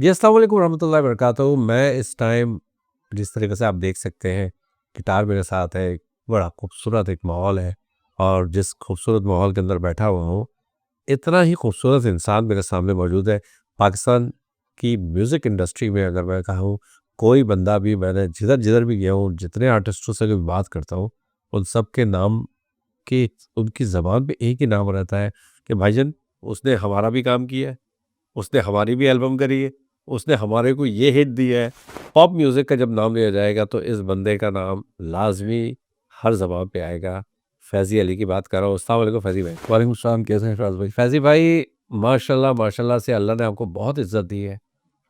जी, अस्सलाम वालेकुम रहमतुल्लाहि व बरकातहू। मैं इस टाइम जिस तरीके से आप देख सकते हैं, गिटार मेरे साथ है, एक बड़ा खूबसूरत एक माहौल है और जिस खूबसूरत माहौल के अंदर बैठा हुआ हूँ, इतना ही खूबसूरत इंसान मेरे सामने मौजूद है। पाकिस्तान की म्यूज़िक इंडस्ट्री में अगर मैं कहूँ, कोई बंदा भी मैंने जिधर-जिधर भी गया हूँ, जितने आर्टिस्टों से भी बात करता हूँ, उन सब के नाम की उनकी ज़बान पे एक ही नाम रहता है कि भाईजान उसने हमारा भी काम किया है। उसने हमारी भी एल्बम करी है, उसने हमारे को ये हिट दी है। पॉप म्यूज़िक का जब नाम लिया जाएगा तो इस बंदे का नाम लाज़मी हर ज़बान पे आएगा। फैज़ी अली की बात कर रहा हूँ। अस्सलाम वालेकुम फैज़ी भाई। वालेकुम सलाम, कैसे हैं फ़राज़ भाई? फैज़ी भाई माशाल्लाह, माशाल्लाह से अल्लाह ने आपको बहुत इज़्ज़त दी है।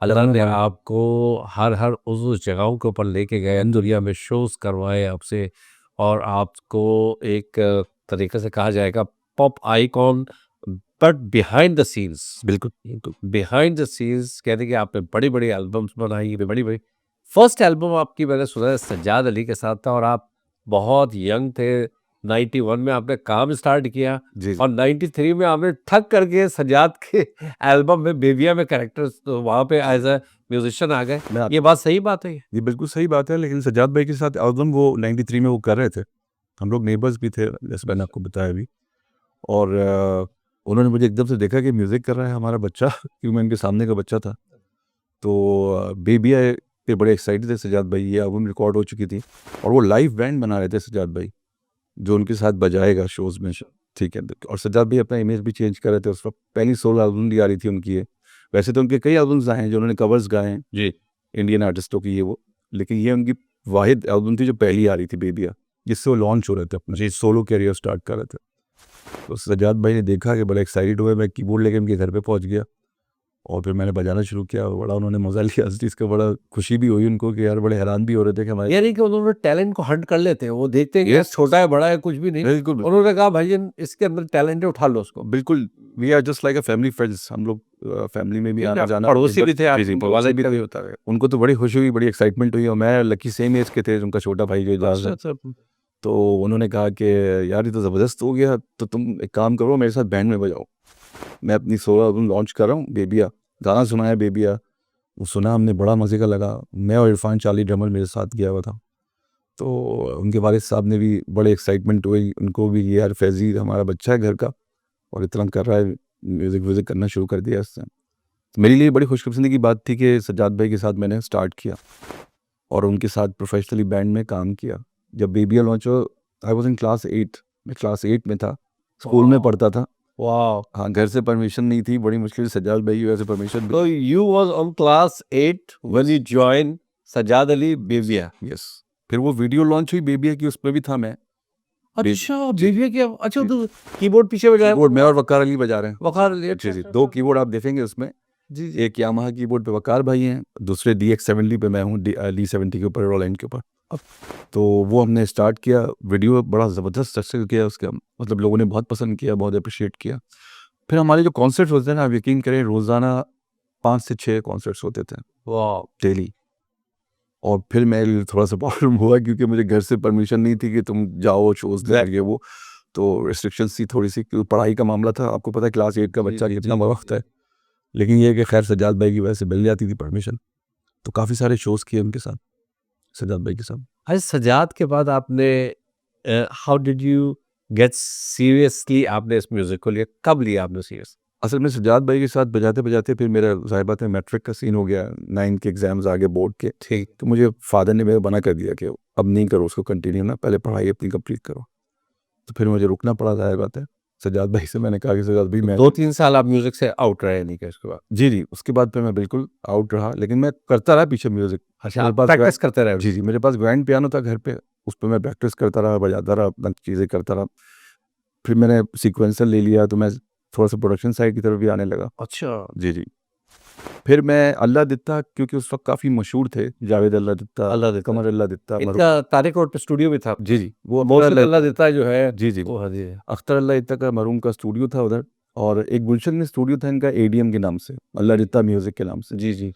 अल्लाह करम है ने भाई। आपको हर उस जगहों के ऊपर लेके गए, दुनिया में शोज़ करवाए आपसे और आपको एक तरीके से कहा जाएगा pop icon but behind the scenes बिल्कुल, बिल्कुल। बिहाइंड द सीन्स कहते हैं कि आपने बड़ी-बड़ी एल्बम्स बनाई, बड़ी-बड़ी फर्स्ट एल्बम आपकी मैंने सुना है सज्जाद अली के साथ था और आप बहुत यंग थे। 91 में आपने काम स्टार्ट किया जी, जी। और 93 में आपने ठग करके सज्जाद के एल्बम में बेबिया में कैरेक्टर्स तो वहाँ पे एज़ अ म्यूजिशियन आ गए। मैं आप ये बात सही बात है ये? ये बिल्कुल सही बात है, लेकिन सज्जाद भाई के साथ एल्बम वो 93 में वो कर रहे थे। हम लोग नेबर्स भी थे, जैसे मैंने आपको बताया अभी। और उन्होंने मुझे एकदम से देखा कि म्यूज़िक कर रहा है हमारा बच्चा क्योंकि मैं उनके सामने का बच्चा था। तो बेबिया पे बड़े एक्साइटेड थे सज्जाद भाई, ये एल्बम रिकॉर्ड हो चुकी थी और वो लाइव बैंड बना रहे थे सज्जाद भाई, जो उनके साथ बजाएगा शोज़ में। ठीक है, और सज्जाद भाई अपना इमेज भी चेंज कर रहे थे। उस वक़्त पहली सोलो एल्बम भी आ रही थी उनकी ये। वैसे तो उनके कई एल्बम्स आए हैं जो उन्होंने कवर्स गाए हैं, जी। इंडियन आर्टिस्टों की ये वो। लेकिन ये उनकी वाहिद एल्बम थी जो पहली आ रही थी बेबिया, जिससे वो लॉन्च हो रहे थे, अपना जी। सोलो करियर स्टार्ट कर रहे थे। तो सज्जाद भाई ने देखा कि बड़े एक्साइटेड हुए, मैं कीबोर्ड लेके उनके घर पे पहुंच गया और फिर मैंने बजाना शुरू किया। बड़ा उन्होंने मज़ा लिया इस चीज़ का, बड़ा खुशी भी हुई उनको कि यार बड़े हैरान भी हो रहे थे कि हमारे ये नहीं कि उन्होंने टैलेंट को हंट कर लेते हैं, वो देखते हैं कि यार यस, छोटा है, बड़ा है, कुछ भी नहीं। बिल्कुल, बिल्कुल। उन्होंने कहा भाईजान इसके अंदर टैलेंट है, उठा लो उसको। बिल्कुल, we are just like a family friends. हम लोग फैमिली में भी ठीक है, आना-जाना पड़ोसी भी थे जी, आप, जी, उनके पड़ोसी वालिद भी का भी थे। होता है। उनको तो बड़ी खुशी हुई, बड़ी एक्साइटमेंट हुई और मैं लकी सेम एज के थे, उनका छोटा भाई जो एजाज़ अच्छा, है। अच्छा। तो उन्होंने कहा कि यार ये तो ज़बरदस्त हो गया, तो तुम एक काम करो मेरे साथ बैंड में बजाओ। मैं अपनी सोलो एल्बम लॉन्च कर रहा हूँ बेबिया, गाना सुनाया बेबिया, वो सुना हमने, बड़ा मज़े का लगा। मैं और इरफान चाली ड्रमर मेरे साथ गया हुआ था। तो उनके वालिद साहब ने भी बड़े एक्साइटमेंट हुई, उनको भी ये यार फैज़ी हमारा बच्चा है घर का और इतना कर रहा है, म्यूज़िक व्यूज़िक करना शुरू कर दिया इसने। तो मेरे लिए बड़ी खुशकिस्मती की बात थी कि सज्जाद भाई के साथ मैंने स्टार्ट किया और उनके साथ प्रोफेशनली बैंड में काम किया। जब बेबिया लॉन्च हुआ, आई वाज़ इन क्लास 8, मैं क्लास 8 में था, स्कूल में वाह! पढ़ता था। वाह! हाँ, घर से परमिशन नहीं थी, बड़ी मुश्किल से सज्जाद भाई की वजह से परमिशन So मिली। you was on class 8 when yes, you joined Sajjad Ali Bevia. Yes. फिर वो वीडियो लॉन्च हुई बेबिया की, उसमें भी था मैं। बे अच्छा, जी, बेविया की अच्छा जी। तो कीबोर्ड पीछे बजाया कीबोर्ड मैं और वक़ार अली बजा रहे हैं। वक़ार अली अच्छा, जी, जी, अच्छा, 2 अच्छा। कीबोर्ड आप देखेंगे उसमें। जी, जी। एक यामाहा कीबोर्ड पे वक़ार भाई हैं, दूसरे DX70 पे मैं हूँ, डी 70 के ऊपर, रोलैंड के ऊपर। अब तो वो हमने स्टार्ट किया, वीडियो बड़ा ज़बरदस्त सक्सेस किया उसका, मतलब लोगों ने बहुत पसंद किया, बहुत एप्रिशिएट किया। फिर हमारे जो कॉन्सर्ट्स होते हैं ना, आप यकीन करें रोज़ाना 5 से 6 कॉन्सर्ट्स होते थे, वाह! डेली। और फिर मेरे लिए थोड़ा-सा प्रॉब्लम हुआ क्योंकि मुझे घर से परमिशन नहीं थी कि तुम जाओ शोज़ देख ये वो, तो रिस्ट्रिक्शंस थी थोड़ी-सी क्योंकि पढ़ाई का मामला था। आपको पता है क्लास 8 का जी, बच्चा जी, कितना जी, बड़ा जी, होता जी। है। लेकिन ये है कि खैर सज्जाद भाई की वजह से मिल जाती थी परमिशन, तो काफ़ी सारे शोज़ किए उनके साथ, सज्जाद भाई के साथ। अच्छा सजाद के बाद आपने how did you get seriously आपने इस म्यूज़िक को लिया? कब लिया आपने सीरियस? असल में सज्जाद भाई के साथ बजाते-बजाते फिर मेरा ज़ाहिर बात है मैट्रिक का सीन हो गया, 9 के एग्ज़ाम्स आ गए बोर्ड के, ठीक। तो मुझे फ़ादर ने मेरा मना कर दिया कि अब नहीं करो उसको कंटिन्यू ना, पहले पढ़ाई अपनी कंप्लीट करो। तो फिर मुझे रुकना पड़ा, ज़ाहिर बात है। सज्जाद भाई से मैंने कहा कि सज्जाद भाई तो मैं 2-3 साल आप म्यूज़िक से आउट रहे नहीं क्या इसके बाद? जी, जी, उसके बाद फिर मैं बिल्कुल आउट रहा, लेकिन मैं करता रहा पीछे म्यूज़िक। अच्छा, मेरे आप पास प्रैक्टिस करते रहे जी, उसकी? जी, मेरे पास ग्रैंड पियानो था घर पे, उस पे मैं प्रैक्टिस करता रहा, बजाता रहा, अपना चीज़ें करता रहा। फिर मैंने सीक्वेंसर ले लिया, तो मैं थोड़ा-सा प्रोडक्शन साइड की तरफ भी आने लगा। अच्छा। जी, जी। फिर मैं अल्लाह दित्ता, क्योंकि उस वक़्त काफ़ी मशहूर थे, जावेद अल्लाह दित्ता, अल्लाह देता है। कमर अल्लाह दित्ता, इनका तारिक रोड पे स्टूडियो भी था जी, आपका? जी, वो अख्तर मोहसिन अल्लाह अल्लाह देता है जो है जी, जी, वो हाँ जी। अख्तर अल्लाह दित्ता का मरहूम का स्टूडियो था उधर। और एक गुलशन में स्टूडियो था इनका एडीएम के नाम से, अल्लाह दित्ता म्यूज़िक के नाम से। जी, जी।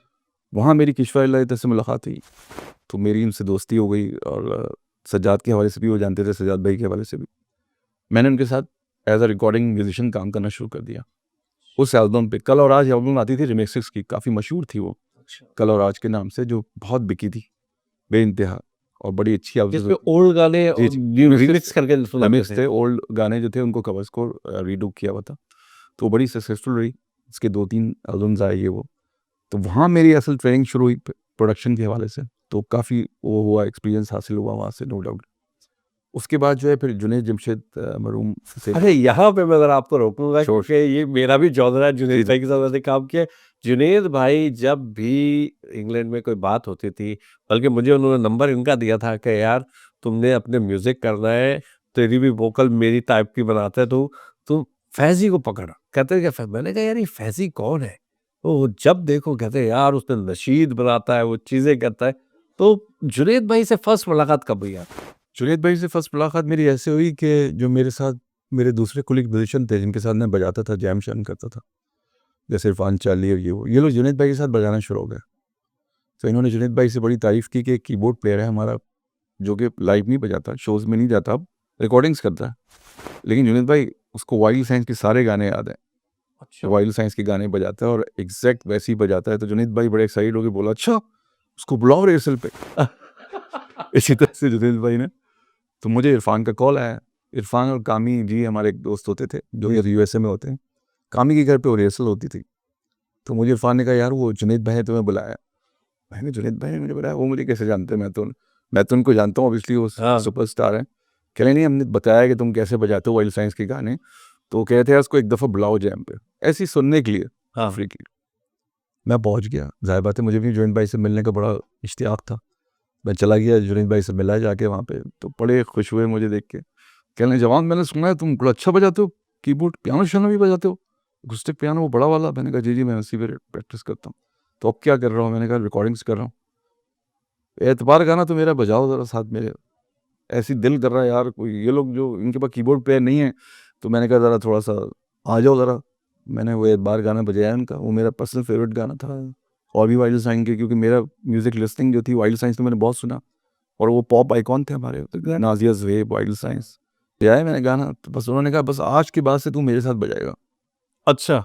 वहाँ मेरी किश्वर अल्लाह दित्ता से मुलाकात हुई, तो मेरी उनसे दोस्ती हो गई और सज्जाद के हवाले से भी वो जानते थे, सज्जाद भाई के हवाले से भी। मैंने उनके साथ एज़ अ रिकॉर्डिंग म्यूज़िशियन काम करना शुरू कर दिया। उस एल्बम पे कल और आज एल्बम आती थी रिमिक्सेस की, काफ़ी मशहूर थी वो। कल और आज के नाम से, जो बहुत बिकी थी बेइंतहा और बड़ी अच्छी जिसपे ओल्ड गाने जी, जी। न्यू रिमिक्स करके सुनाते रिमिक्स थे। थे, ओल्ड गाने जो थे उनको कवर्स को रीडू किया हुआ था, तो बड़ी सक्सेसफुल रही। इसके 2-3 एल्बम्स आए ये वो। तो वहाँ मेरी असल ट्रेनिंग शुरू हुई प्रोडक्शन के हवाले से, तो काफ़ी वो हुआ, एक्सपीरियंस हासिल हुआ वहाँ से, नो डाउट। उसके बाद जो है फिर जुनैद जमशेद मरहूम से अरे यहाँ पे मैं अगर आपको रोकूंगा Sure. क्योंकि ये मेरा भी जॉनर है, जी, जुनैद जी। भाई के साथ मैंने काम किया। जुनैद भाई जब भी इंग्लैंड में कोई बात होती थी, बल्कि मुझे उन्होंने नंबर इनका दिया था कि यार तुमने अपने म्यूजिक करना है, तेरी भी वोकल मेरी टाइप की बनाता है, तो तुम फैजी को पकड़। कहते क्या मैंने कहा यार ये फैजी कौन है? वो जब देखो कहते यार उसने नशीद बनाता है, वो चीजें करता है। तो जुनैद भाई से फर्स्ट मुलाकात कब हुई आप? जुनैद भाई से फर्स्ट मुलाकात मेरी ऐसे हुई कि जो मेरे साथ मेरे दूसरे कुलीग म्यूजिशियन थे, जिनके साथ मैं बजाता था, जैम शैम करता था, जैसे इरफान चाली और ये लोग जुनैद भाई के साथ बजाना शुरू हो गए। तो इन्होंने जुनैद भाई से बड़ी तारीफ़ की कि कीबोर्ड प्लेयर है हमारा, जो कि लाइव नहीं बजाता, शोज़ में नहीं जाता, अब रिकॉर्डिंग्स करता है। लेकिन जुनैद भाई उसको वाइल्ड साइंस के सारे गाने याद हैं। अच्छा। वाइल्ड साइंस के गाने बजाता है और एग्जैक्ट वैसे ही बजाता है। तो जुनैद भाई बड़े एक्साइटेड होकर बोला, अच्छा उसको बुलाओ रिहर्सल पे। इसी तरह से जुनैद भाई ने, तो मुझे इरफान का कॉल आया। इरफान और कामी जी हमारे एक दोस्त होते थे, जो यूएसए में होते हैं। कामी के घर पे वो रिहर्सल होती थी। तो मुझे इरफान ने कहा, यार वो जुनैद भाई ने तुम्हें बुलाया। मैंने, जुनैद भाई ने मुझे बुलाया? वो मुझे कैसे जानते हैं? मैं तो उनको जानता हूँ, ऑब्वियसली वो हाँ। सुपरस्टार हैं। कह रहे नहीं, हमने बताया कि तुम कैसे बजाते हो वाइल्ड साइंस के गाने, तो कह रहे थे यार उसको एक दफ़ा बुलाओ जैम पे, ऐसे ही सुनने के लिए, हाँ। फ्री के लिए। मैं पहुंच गया, जाहिर बात है मुझे भी जुनैद भाई से मिलने का बड़ा इश्तियाक था। मैं चला गया, जुनैद भाई से मिला जाके वहाँ पे, तो बड़े खुश हुए मुझे देख के। कहने, जवान मैंने सुना है तुम बड़ा अच्छा बजाते हो, कीबोर्ड पियानो शियानो भी बजाते हो, अकॉस्टिक पियानो वो बड़ा वाला। मैंने कहा जी जी, मैं उसी पे प्रैक्टिस करता हूँ। तो अब क्या कर रहा हूँ? मैंने कहा रिकॉर्डिंग्स कर रहा हूँ। एतबार गाना तो मेरा बजाओ ज़रा साथ मेरे, ऐसी दिल कर रहा है यार, कोई ये लोग जो इनके पास कीबोर्ड प्लेयर नहीं है। तो मैंने कहा ज़रा थोड़ा सा आ जाओ ज़रा। मैंने वो एतबार गाना बजाया उनका, वो मेरा पर्सनल फेवरेट गाना था। और भी वाइल्ड साइंस के, क्योंकि मेरा म्यूज़िक लिस्निंग जो थी वाइल्ड साइंस तो मैंने बहुत सुना, और वो पॉप आइकॉन थे हमारे, तो नाजिया ज़ुहैब, वाइल्ड साइंस बजाया मैंने गाना। तो बस उन्होंने कहा बस आज के बाद से तू मेरे साथ बजाएगा। अच्छा।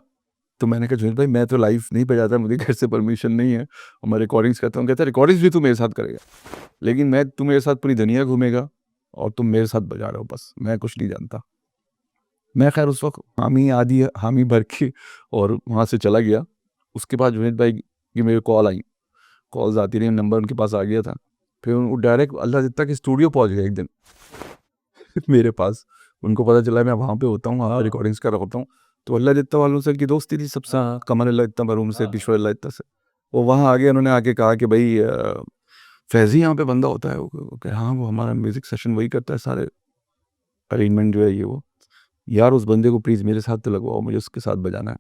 तो मैंने कहा जुनैद भाई मैं तो लाइव नहीं बजाता, मुझे घर से परमिशन नहीं है, और मैं रिकॉर्डिंग्स करता हूँ। कहता है रिकॉर्डिंग्स भी तू मेरे साथ करेगा, लेकिन मैं, तू मेरे साथ पूरी दुनिया घूमेगा और तुम मेरे साथ बजा रहे हो, बस मैं कुछ नहीं जानता। मैं खैर उस वक्त हामी आदि हामी भर के और वहाँ से चला गया। उसके बाद जुनैद भाई की मेरे कॉल आई, कॉल्स आती रही, नंबर उनके पास आ गया था। फिर वो डायरेक्ट अल्लाह जितना के स्टूडियो पहुँच गया एक दिन मेरे पास। उनको पता चला मैं वहाँ पे होता हूँ, वहाँ रिकॉर्डिंग्स कर रहा होता हूँ। तो अल्लाह जितना वालों से उनकी दोस्ती थी सबसे, हाँ। कमर अल्लाह इतना मरूम से, किशोर अल्लाह इतना से। वो वहाँ आगे उन्होंने आके कहा कि भाई फैज़ी यहाँ पे बंदा होता है। वो कहे हाँ, वो हमारा म्यूज़िक सेशन वही करता है, सारे अरेंजमेंट जो है ये वो। यार उस बंदे को प्लीज़ मेरे साथ तो लगवाओ, मुझे उसके साथ बजाना है,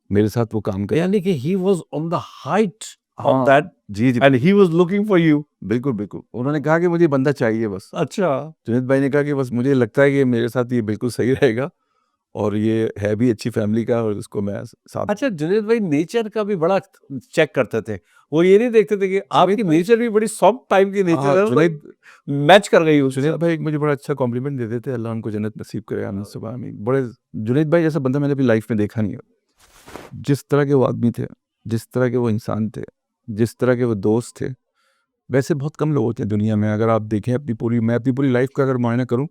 मेरे साथ वो काम करे। यानी कि he was on the height of हाँ, that ji, ji. and he was looking for you. बिल्कुल, बिल्कुल। उन्होंने कहा कि मुझे बंदा चाहिए बस। अच्छा। जुनैद भाई ने कहा कि बस मुझे लगता है कि मेरे साथ ये बिल्कुल सही रहेगा, और ये है भी अच्छी फैमिली का, और इसको मैं साथ। अच्छा, जुनैद भाई नेचर का भी बड़ा चेक करते थे। वो ये नहीं देखते थे कि आपकी भाई- नेचर भी बड़ी सॉफ्ट टाइप की नेचर है, जुनैद मैच कर गई उसके जुनैद साथ। भाई मुझे बड़ा अच्छा कॉम्प्लीमेंट देते थे, अल्लाह उनको जन्नत नसीब करे आमीन सुबह आमीन। बड़े, जुनैद भाई जैसा बंदा मैंने अपनी लाइफ में देखा नहीं है। जिस तरह के वो आदमी थे, जिस तरह के वो इंसान थे, जिस तरह के वो दोस्त थे, वैसे बहुत कम लोग होते हैं दुनिया में। अगर आप देखें अपनी पूरी, मैं अपनी पूरी लाइफ का अगर मुआयना करूँ,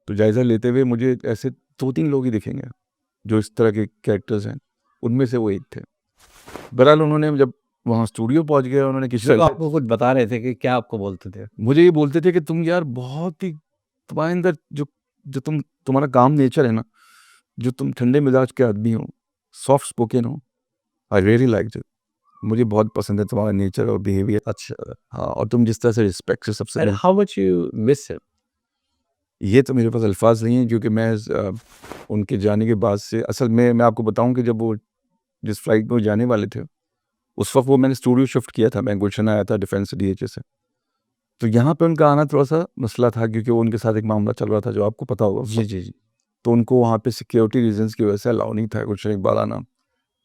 तो जायज़ा लेते हुए मुझे ऐसे 2-3 लोग ही दिखेंगे जो इस तरह के कैरेक्टर्स हैं, उनमें से वो एक थे। बहरहाल उन्होंने जब वहाँ स्टूडियो पहुँच गया, उन्होंने किसी तो आपको कुछ बता रहे थे कि क्या आपको बोलते थे? मुझे ये बोलते थे कि तुम यार बहुत ही, तुम्हारे अंदर जो जो तुम्हारा काम नेचर है ना, जो तुम ठंडे मिजाज के आदमी हो, सॉफ्ट स्पोकन हो, आई रियली लाइक इट। मुझे बहुत पसंद है तुम्हारा नेचर और बिहेवियर। अच्छा। हाँ, और तुम जिस तरह से रिस्पेक्ट से सबसे And how much you miss him? ये तो मेरे पास अल्फाज नहीं है, क्योंकि मैं उनके जाने के बाद से, असल में मैं आपको बताऊं कि जब वो जिस फ्लाइट में वो जाने वाले थे, उस वक्त वो मैंने स्टूडियो शिफ्ट किया था, मैं गुलशन आया था डिफेंस डीएचए से। तो यहाँ पे उनका आना थोड़ा सा मसला था, क्योंकि वो उनके साथ एक मामला चल रहा था जो आपको पता होगा उस वक्त। जी। तो उनको वहाँ पे सिक्योरिटी रीजंस की वजह से अलाउ नहीं था गुलशन इकबाल आना।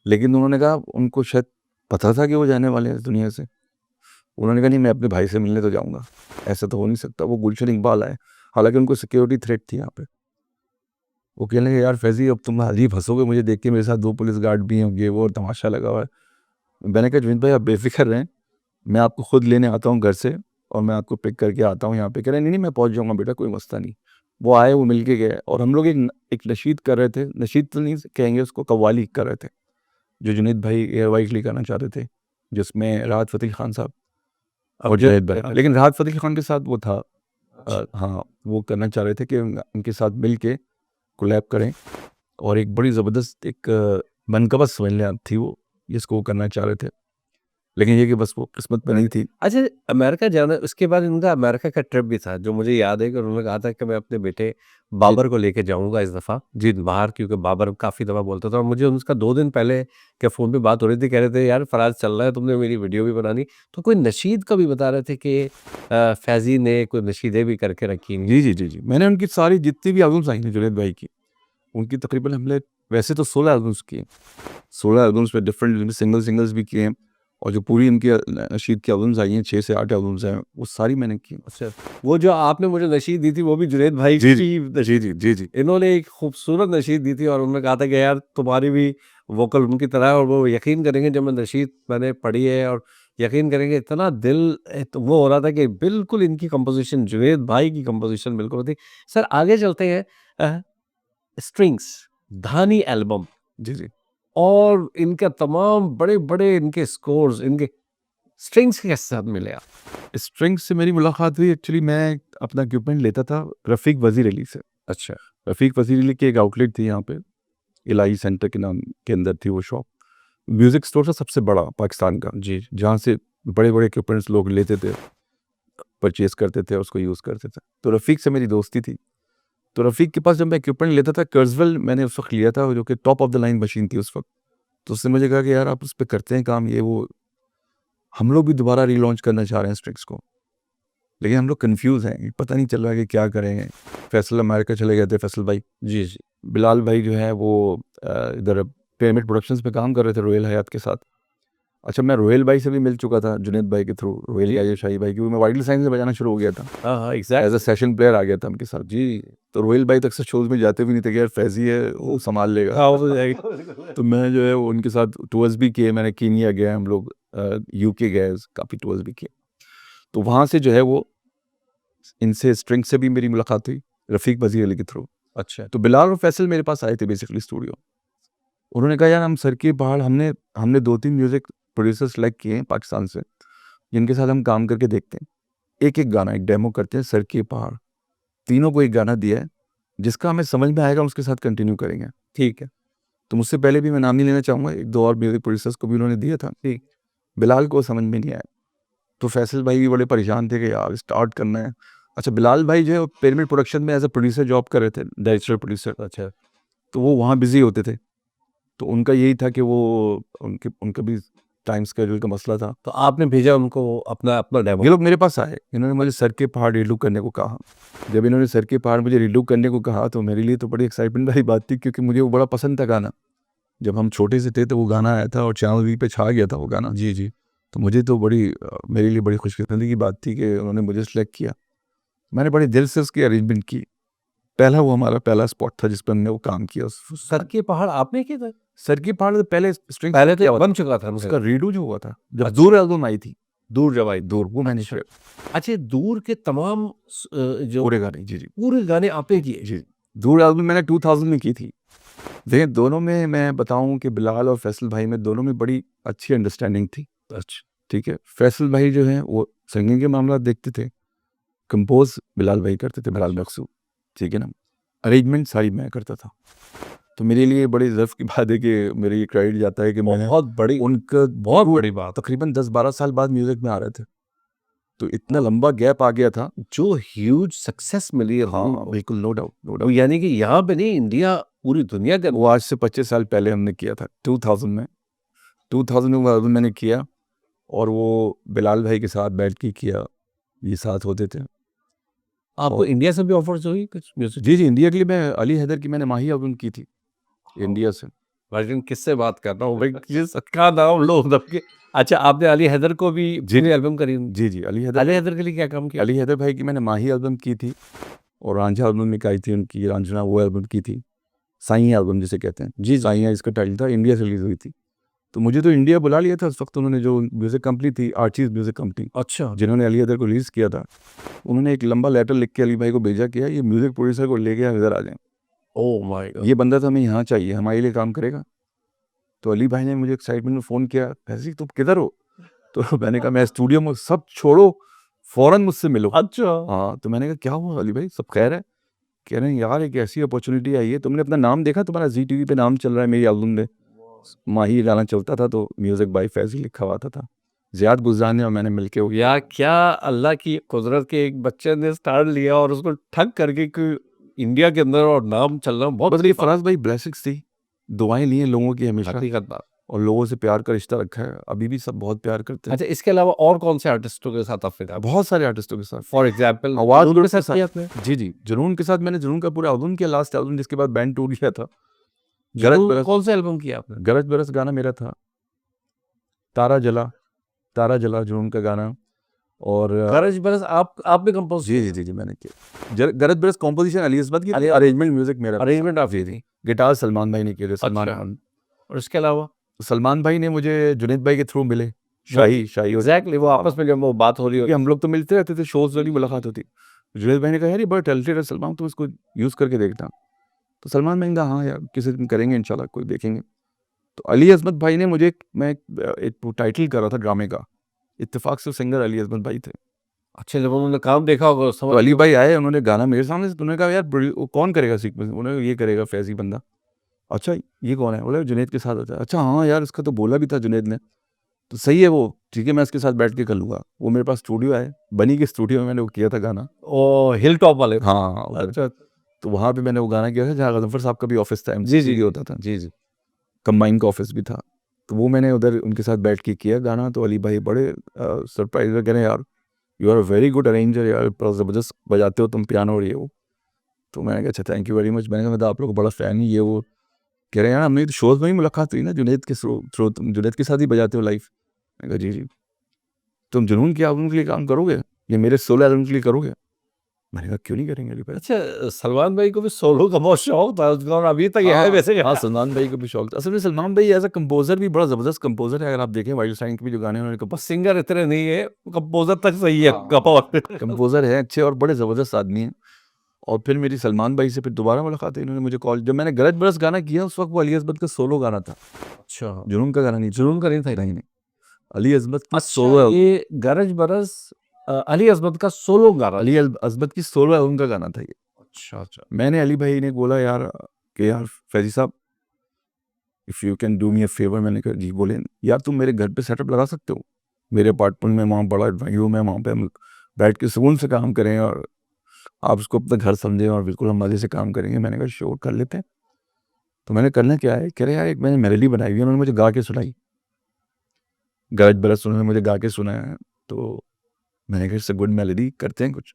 लेकिन उन्होंने कहा, उनको शायद पता था कि वो जाने वाले हैं इस दुनिया से। उन्होंने कहा नहीं, मैं अपने भाई से मिलने तो जाऊँगा, ऐसा तो हो नहीं सकता। वो गुलशन इकबाल आए, हालांकि उनको सिक्योरिटी थ्रेट थी यहाँ पे। वो कहने लगे यार फैज़ी अब तुम हाजी फंसोगे, मुझे देख के मेरे साथ 2 पुलिस गार्ड भी हैं, ये वो, तमाशा लगा हुआ है। मैंने कहा जुनेद भाई आप बेफिक्र रहें, मैं आपको खुद लेने आता हूँ घर से और मैं आपको पिक करके आता हूँ यहाँ पे। कह रहे नहीं नहीं मैं पहुँच जाऊँगा बेटा, कोई मसला नहीं। वो आए, वो मिल के गए और हम लोग एक नशीद कर रहे थे, नशीद तो नहीं कहेंगे उसको, कव्वाली कर रहे थे जो जुनेद भाई एयरवाइज के लिए करना चाहते थे, जिसमें राहत फ़तेह खान साहब और जुनेद भाई, लेकिन राहत फ़तेह खान के साथ वो था हाँ, वो करना चाह रहे थे कि उनके साथ मिल के कोलैब करें और एक बड़ी ज़बरदस्त एक मनकबत समझ लें आप थी वो, जिसको वो करना चाह रहे थे, लेकिन ये कि बस वो किस्मत में नहीं थी। अच्छा, अमेरिका जाना, उसके बाद इनका अमेरिका का ट्रिप भी था, जो मुझे याद है कि उन्होंने कहा था कि मैं अपने बेटे बाबर को लेके जाऊँगा इस दफ़ा जी, बाहर, क्योंकि बाबर काफ़ी दफ़ा बोलता था और मुझे उसका 2 दिन पहले के फ़ोन पे बात हो रही थी, कह रहे थे यार फराज चल रहा है, तुमने मेरी वीडियो भी बनानी। तो कोई नशीद का भी बता रहे थे कि फैज़ी ने कोई नशीदें भी करके रखी हुई। जी, जी, जी, जी। मैंने उनकी सारी जितनी भी एल्बम्स आई हैं जुनैद भाई की, उनकी तकरीबन हमने वैसे तो 16 एल्बम्स किए, 16 एल्बम्स में डिफरेंट सिंगल्स भी किए हैं और जो पूरी उनकी नशीद की एल्बम्स आई हैं, 6 से 8 एल्बम्स हैं, वो सारी मैंने की। अच्छा, वो जो आपने मुझे नशीद दी थी वो भी जुनैद भाई जी, जी। की जी, नशीद। जी, जी, जी। इन्होंने एक खूबसूरत नशीद दी थी और उन्होंने कहा था कि यार तुम्हारी भी वोकल उनकी तरह है, और वो यकीन करेंगे जब मैं नशीद मैंने पढ़ी है, और यकीन करेंगे इतना दिल तो वो हो रहा था कि बिल्कुल इनकी कंपोजिशन जुनैद भाई की कंपोजिशन बिल्कुल होती। सर आगे चलते हैं, स्ट्रिंग्स, धानी एल्बम जी, जी। और इनका तमाम बड़े-बड़े इनके स्कोर्स, इनके स्ट्रिंग्स के साथ मिले आप? स्ट्रिंग्स से मेरी मुलाकात हुई एक्चुअली, मैं अपना इक्विपमेंट लेता था रफ़ीक वज़ीर अली से। अच्छा, रफ़ीक वज़ीर अली की एक आउटलेट थी यहाँ पे, इलाही सेंटर के नाम के अंदर थी वो शॉप। म्यूज़िक स्टोर था सबसे बड़ा पाकिस्तान का, जी। जहाँ से बड़े-बड़े इक्विपमेंट्स लोग लेते थे, परचेज़ करते थे और उसको यूज़ करते थे। तो रफ़ीक से मेरी दोस्ती थी। तो रफ़ीक के पास जब मैं इक्विपमेंट लेता था, कर्ज़वेल मैंने उस वक़्त लिया था, जो कि top of the line machine थी उस वक़्त। तो उसने मुझे कहा कि यार आप उस पे करते हैं काम, ये वो, हम लोग भी दोबारा रीलॉन्च करना चाह रहे हैं स्ट्रिक्स को, लेकिन हम लोग कन्फ्यूज़ हैं, पता नहीं चल रहा है कि क्या करें। फैसल अमेरिका चले गए थे फैसल भाई। जी, जी। बिलाल भाई जो है वो इधर पिरामिड प्रोडक्शंस पे काम कर रहे थे रोयल हयात के साथ। अच्छा, मैं रोयल भाई से भी मिल चुका था जुनैद भाई के थ्रू, रोयल या शाही भाई, क्योंकि मैं वाइडल साइंस से बजाना शुरू हो गया था। हाँ, हाँ, as a exactly. Session player आ गया था उनके साथ। जी। तो रोयल भाई तो अक्सर शोज़ में जाते भी नहीं थे कि यार फैज़ी है, वो सँभाल लेगा। हाँ, वो जाएगी। तो मैं जो है वो उनके साथ टूर्स भी किए, मैंने कीनिया गए हम लोग, यूके गए, काफ़ी टूर्स भी किए। तो वहाँ से जो है वो इनसे स्ट्रिंग से भी मेरी मुलाकात हुई, रफ़ीक वज़ीर अली के थ्रू। अच्छा, तो बिलाल और फैसल मेरे पास आए थे बेसिकली स्टूडियो। उन्होंने कहा यार हम सर के पहाड़, हमने हमने 2-3 म्यूज़िक प्रोड्यूसर सेलेक्ट किए हैं पाकिस्तान से, जिनके साथ हम काम करके देखते हैं। एक-एक गाना, एक डेमो करते हैं, सर के पहाड़। तीनों को एक गाना दिया है, जिसका हमें समझ में आएगा उसके साथ कंटिन्यू करेंगे। ठीक है। तो मुझसे पहले भी मैं नाम नहीं लेना चाहूँगा, 1-2 और म्यूज़िक प्रोड्यूसर्स को भी उन्होंने दिया था। ठीक। बिलाल को समझ में नहीं आया। तो फैसल भाई भी बड़े परेशान थे कि यार स्टार्ट करना है। अच्छा, बिलाल भाई जो है वो पिरामिड प्रोडक्शन में एज़ अ प्रोड्यूसर जॉब कर रहे थे, डायरेक्टर प्रोड्यूसर। अच्छा, तो वो वहाँ बिज़ी होते थे। तो उनका यही था कि वो उनका भी टाइम शेड्यूल का मसला था। तो आपने भेजा उनको अपना अपना डेमो? ये लोग मेरे पास आए, इन्होंने मुझे सर के पहाड़ रीडू करने को कहा। जब इन्होंने सर के पहाड़ मुझे रीडू करने को कहा तो मेरे लिए तो बड़ी एक्साइटमेंट वाली बात थी, क्योंकि मुझे वो बड़ा पसंद था गाना। जब हम छोटे से थे तो वो गाना आया था और चैनल वी पे छा गया था वो गाना। जी, जी। तो मुझे तो मेरे लिए बड़ी खुशकिस्मती की बात थी कि उन्होंने मुझे सेलेक्ट किया। मैंने बड़े दिल से उसकी अरेंजमेंट की। वो हमारा पहला स्पॉट था जिस पे हमने वो काम किया। सर के पहाड़ आपने किए थे? सर के पहाड़ तो पहले स्ट्रिंग पहले किया तो हुआ बन था। चुका था उसका उनका। रीडू जो हुआ था, जब अच्छा। दूर एल्बम आई थी, दूर जब आई। दूर, वो मैंने अच्छा। किया अच्छा, दूर के तमाम जो पूरे गाने। जी, जी। पूरे गाने आपने किए? जी, दूर एल्बम मैंने 2000 में की थी। देखिए दोनों में मैं बताऊँ कि बिलाल और फैसल भाई में दोनों में बड़ी अच्छी अंडरस्टैंडिंग थी। अच्छा। ठीक है? फैसल भाई जो हैं वो सिंगिंग के मामला देखते थे, कंपोज़ बिलाल भाई करते थे, बिलाल मकसूद, ठीक है ना? अरेंजमेंट सारी मैं करता था। तो मेरे लिए बड़ी ज़र्फ़ की बात है कि मेरे ये क्रेडिट जाता है कि मैंने बहुत बड़ी उनका बहुत बड़ी बात। तकरीबन 10-12 साल बाद म्यूज़िक में आ रहे थे। तो इतना लंबा गैप आ गया था। जो ह्यूज सक्सेस मिली है हाँ, उनको, बिल्कुल, नो डाउट, नो वो डाउट। यानी कि यहाँ पे नहीं, इंडिया पूरी दुनिया के वो आज से 25 साल पहले हमने किया था, 2000 में। 2000 में वो एल्बम मैंने किया और वो बिलाल भाई के साथ बैठ के किया, ये साथ होते थे। आपको और इंडिया से भी ऑफर्स हुई कुछ म्यूजिक? जी, जी, इंडिया के लिए मैं अली हैदर की मैंने माही एल्बम की थी, इंडिया से। वर्जिन किससे बात कर रहा हूँ भाई, किसका नाम लो सबके। अच्छा, आपने अली हैदर को भी जी, पूरी जी। एल्बम करी? जी, जी, अली हैदर के लिए क्या काम किया? अली हैदर भाई की मैंने माही एल्बम की थी और रांझा एल्बम एक आई थी उनकी, रांझना वो एल्बम की थी। साईं एल्बम जिसे कहते हैं। जी, जी। साईं इसका टाइटल था, इंडिया से रिलीज़ हुई थी। तो मुझे तो इंडिया बुला लिया था उस वक्त। उन्होंने जो म्यूज़िक कंपनी थी, आर्चीज़ म्यूज़िक कंपनी, अच्छा। जिन्होंने अली अदर को रिलीज़ किया था, उन्होंने एक लंबा लेटर लिख के अली भाई को भेजा कि यार ये म्यूज़िक प्रोड्यूसर को लेके आप इधर आ जाएं, ओह माय गॉड। ये बंदा तो हमें यहाँ चाहिए, हमारे लिए काम करेगा। तो अली भाई ने मुझे एक्साइटमेंट में फ़ोन किया, फैज़ी तुम किधर हो? तो मैंने कहा मैं स्टूडियो में, सब छोड़ो फ़ौरन मुझसे मिलो। अच्छा। हाँ, तो मैंने कहा क्या हुआ अली भाई, सब खैर है? कह रहे हैं यार एक ऐसी अपॉर्चुनिटी आई है, तुमने अपना नाम देखा, तुम्हारा जी टीवी पे नाम चल रहा है मेरी एल्बम में, माही गाना चलता था तो म्यूज़िक बाय फैज़ी लिखा हुआ था। ज़ियाद बुज़दार ने और मैंने मिलके वो या क्या अल्लाह की कुदरत के एक बच्चे ने स्टार लिया और उसको ठग करके कि इंडिया के अंदर और नाम चलना बहुत बस ये फराज भाई ब्लेसिंग्स थी, दुआएं ली हैं लोगों की हमेशा, हकीकत बात। और लोगों से प्यार का रिश्ता रखा है, अभी भी सब बहुत प्यार करते हैं। अच्छा, इसके अलावा और कौन से आर्टिस्टों के साथ आपने काम? बहुत सारे आर्टिस्टों के साथ, फॉर एग्जाम्पल आवाज़ उनके के साथ किया आपने? जी जी, जुनून के साथ मैंने जुनून का पूरा एल्बम किया, लास्ट एल्बम, जिसके बाद बैंड टूट गया था। गरज बरस, कौन सा एल्बम किया आपने? गरज बरस गाना मेरा था, तारा जला, तारा जला जुनून का गाना, और गरज बरस आप भी कंपोज? जी जी जी जी मैंने किया। गरज बरस कॉम्पोजिशन अली असमत की, अरेंजमेंट म्यूजिक मेरा, अरेंजमेंट आप ये थी? गिटार सलमान भाई ने किए थे, सलमान अच्छा। खान। और इसके अलावा? सलमान भाई ने मुझे जुनैद भाई के थ्रू मिले, शाही एग्जैक्टली, वो आपस में जब वो बात हो रही क्योंकि होती। हम लोग तो मिलते रहते थे, शोज वाली मुलाकात होती। जुनैद भाई ने कहा यार ये बड़ा टैलेंटेड है सलमान, तुम इसको यूज़ करके देखना। तो सलमान भाई ने कहा हाँ यार किसी दिन करेंगे इंशाल्लाह, कोई देखेंगे। तो अली अज़मत भाई ने मुझे मैं एक टाइटल कर रहा था ड्रामे का, इत्तेफाक से सिंगर अली अज़मत भाई थे। अच्छा, जब उन्होंने काम देखा होगा तो अली भाई आए, उन्होंने गाना मेरे सामने से, उन्होंने कहा यार वो कौन करेगा सीक्वेंस, उन्होंने ये करेगा फैज़ी बंदा। अच्छा ये कौन है? बोले जुनैद के साथ होता है। अच्छा हाँ यार इसका तो बोला भी था जुनैद ने, तो सही है वो, ठीक है मैं इसके साथ बैठ के कर लूँगा। वो मेरे पास स्टूडियो है, बनी के स्टूडियो में मैंने वो किया था गाना। ओ हिल टॉप वाले? हाँ उधर। अच्छा। तो वहाँ पे मैंने वो गाना किया था जहाँ गज़नफ़र साहब का भी ऑफिस था, जी जी MCC होता था, जी जी। कंबाइन का ऑफिस भी था। तो वो मैंने उधर उनके साथ बैठ के किया गाना। तो अली भाई बड़े सरप्राइज में कह रहे हैं यार you are a very good arranger यार, बड़ा ज़बरदस्त बजाते हो तुम पियानो और ये वो। तो मैंने कहा अच्छा थैंक यू वेरी मच। मैंने कहा मैं तो आप लोग का बड़ा फ़ैन ही ये वो। कह रहे हैं यार हमने तो शोज़ में ही मुलाकात हुई ना, जुनैद के थ्रू तुम जुनैद के साथ ही बजाते हो लाइव। मैंने कहा जी जी। तुम जुनून के एल्बम के लिए काम करोगे या मेरे सोलो एल्बम के लिए करोगे? मैंने कहा क्यों नहीं करेंगे अली भाई। अच्छा, सलमान भाई को भी सोलो का बहुत शौक था उसका और अभी तक है वैसे। हाँ सलमान भाई को भी शौक था। असल में सलमान भाई एज अ कंपोजर भी बड़ा ज़बरदस्त कंपोजर है। अगर आप देखें वाइल्ड साइन के भी जो गाने उन्होंने बस सिंगर इतने नहीं है, कंपोजर तक सही है कंपोजर है अच्छे और बड़े ज़बरदस्त आदमी हैं। और फिर मेरी सलमान भाई से फिर दोबारा मुलाकात है, इन्होंने मुझे कॉल, जब मैंने गरज बरस गाना किया उस वक्त वो अली अज़मत का सोलो गाना था, अच्छा, जुनून का गाना नहीं, जुनून का नहीं था? नहीं नहीं, अली अज़मत की अच्छा, सोलो, ये गरज बरस अली अज़मत का सोलो गाना? अली अज़मत की सोलो एल्बम का गाना था ये। अच्छा अच्छा। मैंने अली भाई ने बोला यार कि यार फैज़ी साहब if you can do me a favour. मैंने कहा जी बोले। यार तुम मेरे घर पे सेटअप लगा सकते हो मेरे अपार्टमेंट में, वहाँ बड़ा रूम है, वहाँ पे हम बैठ के सुकून से काम करें और आप उसको अपना घर समझें और बिल्कुल हम मज़े से काम करेंगे। मैंने कहा श्योर कर लेते हैं। तो मैंने करना क्या है, कह रहे यार एक मैंने मेलोडी बनाई हुई है, उन्होंने मुझे गा के सुनाई, गरज बरस उन्होंने मुझे गा के सुनाया। तो मैंने कहा इट्स अ गुड मेलोडी, करते हैं कुछ।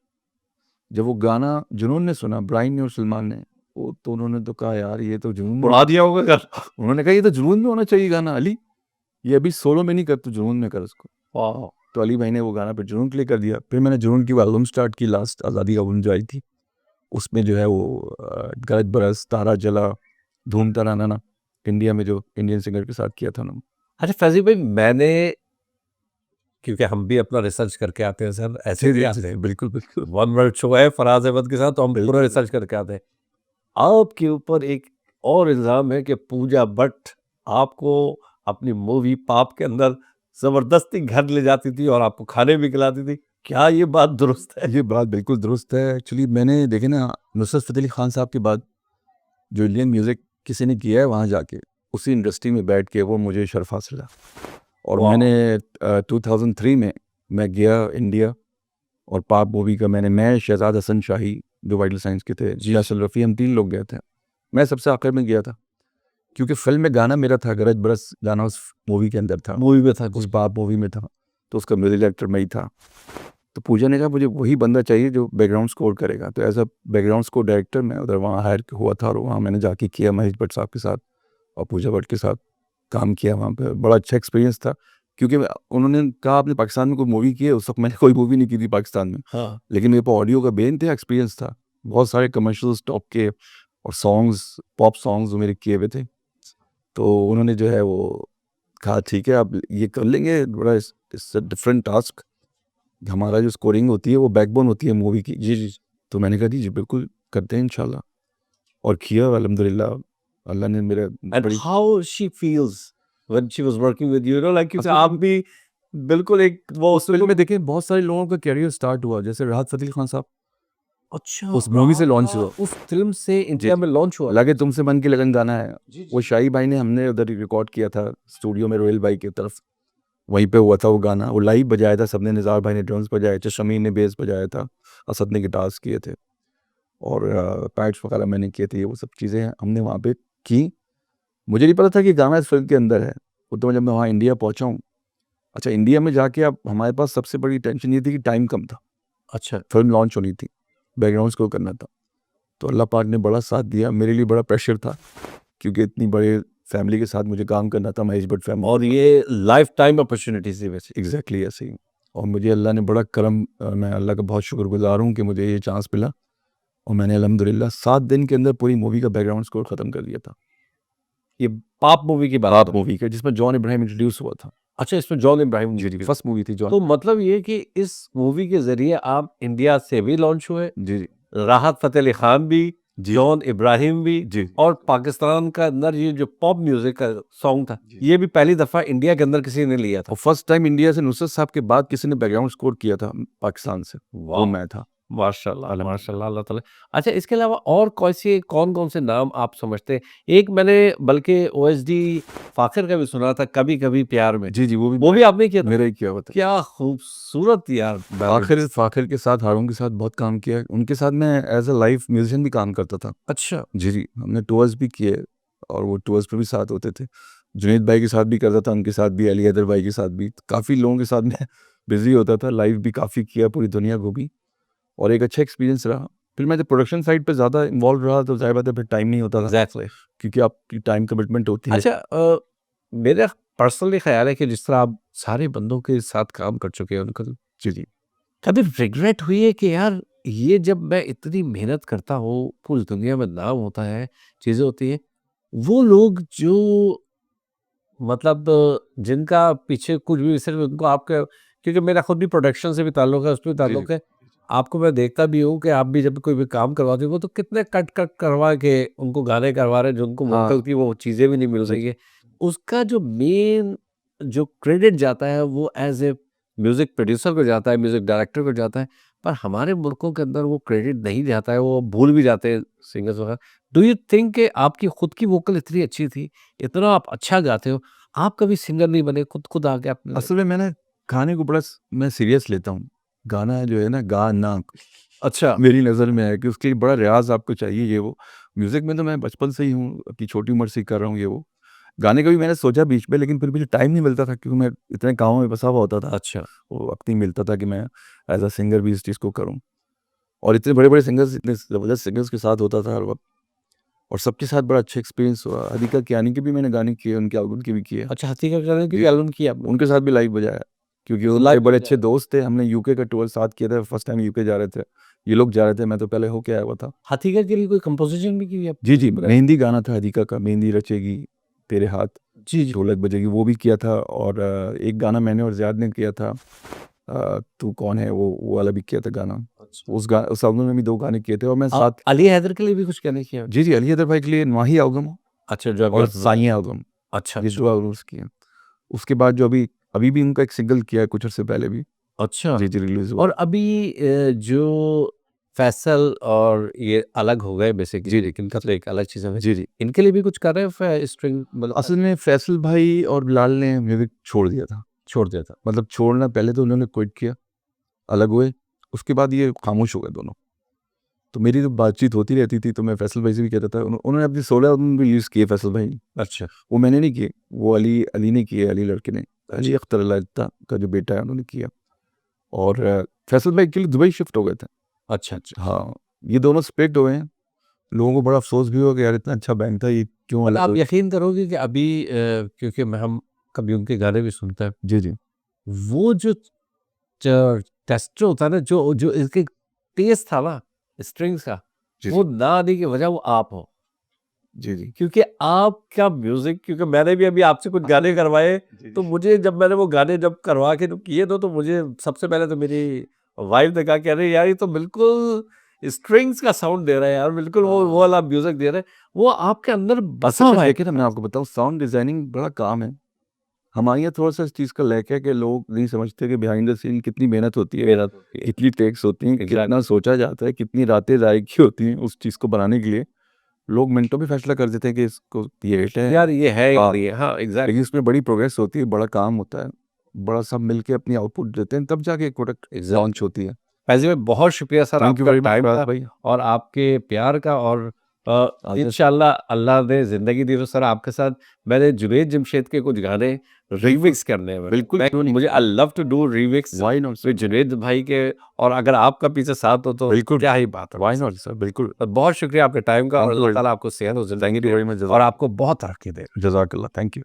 जब वो गाना जुनून ने सुना, ब्राइन ने और सलमान ने, वो तो उन्होंने तो कहा यार ये तो जुनून उड़ा दिया होगा घर। उन्होंने कहा ये तो जुनून में होना चाहिए गाना अली, ये अभी सोलो में नहीं कर, तो जुनून में कर उसको। वाह। तो अली भाई ने वो गाना फिर जुनून के लिए कर दिया। फिर मैंने जुनून की वो एल्बम स्टार्ट की, लास्ट आज़ादी का एल्बम जो आई थी, उसमें जो है वो गरज बरस, तारा जला, धूम तराना, इंडिया में जो इंडियन सिंगर के साथ किया था उन्होंने। अच्छा फैज़ी भाई, मैंने, क्योंकि हम भी अपना रिसर्च करके आते हैं सर, ऐसे नहीं आते हैं। बिल्कुल बिल्कुल। वन वर्ल्ड शो है फराज अहमद के साथ, तो हम पूरा रिसर्च करके आते हैं। आपके ऊपर एक और इल्ज़ाम है कि पूजा भट्ट आपको अपनी मूवी पाप के अंदर ज़बरदस्ती घर ले जाती थी और आपको खाने भी खिलाती थी, क्या ये बात दुरुस्त है? ये बात बिल्कुल दुरुस्त है। एक्चुअली मैंने देखे ना नुसरत फ़तेह अली खान साहब के बाद जो इंडियन म्यूज़िक किसी ने किया है, वहाँ जाके उसी इंडस्ट्री में बैठ के वो मुझे शर्फ हासिल है। और वाह। मैंने 2003 में मैं गया इंडिया, और पाप मूवी का मैं शहजाद हसन शाही जो वाइटल साइंस के थे, यासिर रफ़ी, हम 3 लोग गए थे। मैं सबसे आखिर में गया था क्योंकि फ़िल्म में गाना मेरा था, गरज बरस गाना उस मूवी के अंदर था, मूवी में था? उस पाप मूवी में था, तो उसका म्यूज़िक डायरेक्टर मैं ही था। तो पूजा ने कहा मुझे वही बंदा चाहिए जो बैकग्राउंड स्कोर करेगा। तो as a background score director मैं उधर वहाँ हायर हुआ था, और वहाँ मैंने जाके किया महेश भट्ट साहब के साथ और पूजा भट्ट के साथ काम किया वहाँ पे। बड़ा अच्छा एक्सपीरियंस था क्योंकि उन्होंने कहा आपने पाकिस्तान में कोई मूवी की है? उस वक्त मैंने कोई मूवी नहीं की थी पाकिस्तान में, हाँ। लेकिन मेरे पास ऑडियो का बेन था, एक्सपीरियंस था। बहुत सारे कमर्शियल्स टॉप के और सॉन्ग्स, पॉप सॉन्ग्स मेरे किए हुए थे। तो उन्होंने जो है वो कहा ठीक है आप ये कर लेंगे, बड़ा इट्स अ डिफरेंट टास्क, हमारा जो स्कोरिंग होती है वो बैकबोन होती है मूवी की। जी जी। तो मैंने कहा जी बिल्कुल करते हैं इंशाल्लाह, और किया अल्हम्दुलिल्लाह, अल्लाह ने मेरे एंड बड़ी how she feels when she was working with you know like क्योंकि असल आप भी बिल्कुल एक वो उस फिल्म में देखें बहुत सारे लोगों का कैरियर स्टार्ट हुआ, जैसे राहत फतेह खान साहब अच्छा उस मूवी से लॉन्च हुआ। उस फिल्म से इंडिया जी। में लॉन्च हुआ। लगे तुमसे मन की लगन गाना है, जी वो जी। शाही भाई ने, हमने उधर रिकॉर्ड किया था स्टूडियो में रोयल भाई की तरफ, वहीं पे हुआ था वो गाना, वो लाइव बजाया था सबने, निज़ार भाई ने ड्रम्स बजाए थे, शमीन ने बेस बजाया था, असद ने गिटार्स किए थे, और पैड्स वगैरह मैंने किए थे, वो सब चीज़ें हमने वहाँ पे की। मुझे नहीं पता था कि गाना इस फिल्म के अंदर है। वो तो जब मैं वहाँ इंडिया पहुँचा हूँ, अच्छा इंडिया में जाके अब हमारे पास सबसे बड़ी टेंशन ये थी कि टाइम कम था, अच्छा फिल्म लॉन्च होनी थी, बैकग्राउंड स्कोर करना था। तो अल्लाह पाक ने बड़ा साथ दिया, मेरे लिए बड़ा प्रेशर था क्योंकि इतनी बड़े फैमिली के साथ मुझे काम करना था, महेश भट्ट फैमिली, और ये लाइफ टाइम अपॉर्चुनिटी थी वैसे। एग्जैक्टली ऐसे ही। और मुझे अल्लाह ने बड़ा करम, मैं अल्लाह का बहुत शुक्रगुजार हूँ कि मुझे ये चांस मिला, और मैंने अल्हम्दुलिल्लाह 7 दिन के अंदर पूरी मूवी का बैकग्राउंड स्कोर ख़त्म कर दिया था। ये पाप मूवी की बात आप है। मूवी का जिसमें जॉन इब्राहिम इंट्रोड्यूस हुआ था। अच्छा इसमें जॉन इब्राहिम जी जी, फर्स्ट मूवी थी जॉन। तो मतलब ये कि इस मूवी के जरिए आप इंडिया से भी लॉन्च हुए, जी जी राहत फतेह अली खान भी, जी जॉन इब्राहिम भी, जी। और पाकिस्तान का अंदर ये जो पॉप म्यूजिक का सॉन्ग था ये भी पहली दफा इंडिया के अंदर किसी ने लिया था। और फर्स्ट टाइम इंडिया से नुसरत साहब के बाद किसी ने बैकग्राउंड स्कोर किया था पाकिस्तान से, वो वाह मैं था। माशाल्लाह अल्हम्दुलिल्लाह। माशाल्लाह अल्लाह ताला। अच्छा इसके अलावा और कौन कौन से नाम आप समझते हैं? एक मैंने बल्कि ओएसडी फाखिर का भी सुना था, कभी कभी प्यार में, जी जी, वो भी आपने किया था? मेरा ही किया हुआ था। क्या खूबसूरत यार फाखिर बैलेंस। फाखिर के साथ, हारून के साथ बहुत काम किया है। उनके साथ मैं एज अ लाइव म्यूजिशियन भी काम करता था। अच्छा जी जी, हमने टूर्स भी किए, और वो टूर्स पे भी साथ होते थे। जुनैद भाई के साथ भी करता था, उनके साथ भी, अली हैदर भाई के साथ भी, काफ़ी लोगों के साथ मैं बिजी होता था, लाइव भी काफ़ी किया, पूरी दुनिया घूमी, और एक अच्छा एक्सपीरियंस रहा। फिर मैं जब प्रोडक्शन साइड पे ज़्यादा इन्वॉल्व रहा तो ज़ाहिर बात है फिर टाइम नहीं होता था, एग्जैक्टली। क्योंकि आपकी टाइम कमिटमेंट होती है। अच्छा मेरा पर्सनली ख्याल है कि जिस तरह आप सारे बंदों के साथ काम कर चुके हैं उनका जी जी कभी रिग्रेट हुई है कि यार ये जब मैं इतनी मेहनत करता हूँ पूरी दुनिया में नाम होता है चीजें होती है वो लोग जो मतलब जिनका पीछे कुछ भी सिर्फ उनको आपके क्योंकि मेरा खुद भी प्रोडक्शन से भी ताल्लुक है उस पर भी ताल्लुक है आपको मैं देखता भी हूँ कि आप भी जब कोई भी काम करवाते हो तो कितने कट कट करवा के उनको गाने करवा रहे हैं जो उनको हाँ मौका की वो चीज़ें भी नहीं मिल रही है उसका जो मेन जो क्रेडिट जाता है वो एज ए म्यूजिक प्रोड्यूसर को जाता है म्यूजिक डायरेक्टर को जाता है पर हमारे मुल्कों के अंदर वो क्रेडिट नहीं जाता है वो भूल भी जाते हैं सिंगर्स वगैरह डू यू थिंक कि आपकी खुद की वोकल इतनी अच्छी थी इतना आप अच्छा गाते हो आप कभी सिंगर नहीं बने खुद आके आपने असल में मैंने गाने को बड़ा मैं सीरियस लेता हूँ। गाना जो है ना, गाना अच्छा मेरी नज़र में है कि उसके लिए बड़ा रियाज़ आपको चाहिए, ये वो। म्यूज़िक में तो मैं बचपन से ही हूँ, अपनी छोटी उम्र से ही कर रहा हूँ ये वो। गाने का भी मैंने सोचा बीच में, लेकिन फिर मुझे टाइम नहीं मिलता था क्योंकि मैं इतने कामों में फँसा हुआ होता था। अच्छा वो वक़्त नहीं मिलता था कि मैं एज़ अ सिंगर भी इस चीज़ को करूँ। और इतने बड़े-बड़े सिंगर्स, इतने ज़बरदस्त सिंगर्स के साथ होता था हर वक़्त, और सबके साथ बड़ा अच्छा एक्सपीरियंस हुआ। हदीका कियानी के भी मैंने गाने किए, उनके एल्बम के भी किए। अच्छा हकीकत गाने की जी। एल्बम किया आपने उनके साथ भी लाइव बजाया, क्योंकि वो मेरे लाइव बड़े अच्छे दोस्त थे। हमने यूके का टूर साथ किया था, फर्स्ट टाइम यूके जा रहे थे। ये लोग जा रहे थे, मैं तो पहले होके आया हुआ था। हकीकत के लिए कोई कंपोजिशन भी की जी, जी, आपने मेहंदी गाना था हदीका का, मेहंदी रचेगी तेरे हाथ, जी जी ढोलक बजेगी, वो भी किया था। और एक गाना मैंने और ज़ियाद ने किया था, तू कौन है, वो वाला भी किया था गाना। अच्छा उस एल्बम में भी 2 गाने किए थे, और मैं साथ। अली हैदर के लिए भी कुछ कहने किया जी, जी, अली हैदर भाई के लिए नवाही एल्बम अच्छा जो और अभी साइयाँ एल्बम, अच्छा ये अच्छा 2 एल्बम्स किए हैं। उसके बाद जो अभी अभी भी उनका एक सिंगल किया है कुछ अर्से पहले भी। अच्छा जी, जी, रिलीज़ हुआ। और अभी जो फैसल और ये अलग हो गए बेसिकली जी, जी। इनका तो एक अलग चीज़ है जी, जी। इनके लिए भी कुछ कर रहे हैं स्ट्रिंग मतलब असल में फैसल भाई और बिलाल ने म्यूज़िक छोड़ दिया था। छोड़ दिया था मतलब छोड़ना, पहले तो उन्होंने क्विट किया, अलग हुए, उसके बाद ये खामोश हो गए दोनों। तो मेरी तो बातचीत होती रहती थी, तो मैं फैसल भाई से भी कहता था। उन्होंने अपनी 16 एल्बम भी रिलीज़ किए फैसल भाई, अच्छा वो मैंने नहीं किए, वो अली अली ने किए, अली लड़के ने, अली अख्तर लता का जो बेटा है उन्होंने किया। और फैसल भाई एक्चुअली दुबई शिफ्ट हो गए थे। अच्छा अच्छा हाँ, ये दोनों स्प्लिट हुए हैं। लोगों को बड़ा अफ़सोस भी हुआ कि यार इतना अच्छा बैंड था, ये क्यों और अलग आप हो। यकीन करोगे कि अभी क्योंकि हम कभी उनके गाने भी सुनते हैं जी, जी। वो जो टेस्ट होता है ना जो जो इसके टेस्ट था ना स्ट्रिंग्स का जी, वो जी। ना आने की वजह वो आप हो जी जी क्योंकि आपका म्यूजिक, क्योंकि मैंने भी अभी आपसे कुछ गाने करवाए, तो मुझे जब मैंने वो गाने जब करवा के तो किए तो मुझे सबसे पहले तो मेरी वाइफ ने कहा कि अरे यार ये तो बिल्कुल स्ट्रिंग्स का साउंड दे रहा है यार, बिल्कुल वो वाला म्यूजिक दे रहे हैं, वो आपके अंदर बसा हुआ है। देखिए ना, मैं आपको बताऊं, साउंड डिजाइनिंग बड़ा काम है हमारे यहाँ। थोड़ा सा इस चीज़ का लैक है कि लोग नहीं समझते कि बिहाइंड द सीन कितनी मेहनत होती है, कितनी टेक्स होती हैं, कितना सोचा जाता है, कितनी रातें ज़ाया की होती हैं उस चीज़ को बनाने के लिए। लोग मिनटों में फैसला कर देते हैं कि इसको ये हिट है यार ये है हाँ। ये, हाँ एग्जैक्ट। लेकिन इसमें बड़ी प्रोग्रेस होती है, बड़ा काम होता है, बड़ा सब मिलके अपनी आउटपुट देते हैं, तब जाके एक प्रोडक्ट लॉन्च होती है। वैसे में बहुत शुक्रिया सर थैंक यू आपका वेरी मच टाइम का भाई। और आपके प्यार का, और इंशाल्लाह अल्लाह ने जिंदगी दी तो सर आपके साथ मैंने जुनैद जमशेद के कुछ गाने रीमिक्स करने हैं। बिल्कुल, क्यों नहीं? मुझे I love to do remix Why not, sir? With Junaid भाई के, और अगर आपका पीछे साथ हो तो बिल्कुल। क्या ही बात है। Why not, sir? बिल्कुल। बहुत शुक्रिया आपके टाइम का, और Thank you अल्लाह very ताला आपको सेहत और Thank जिंदगी you दे very much. और आपको बहुत तरक्की दे। जज़ाकल्लाह। Thank you.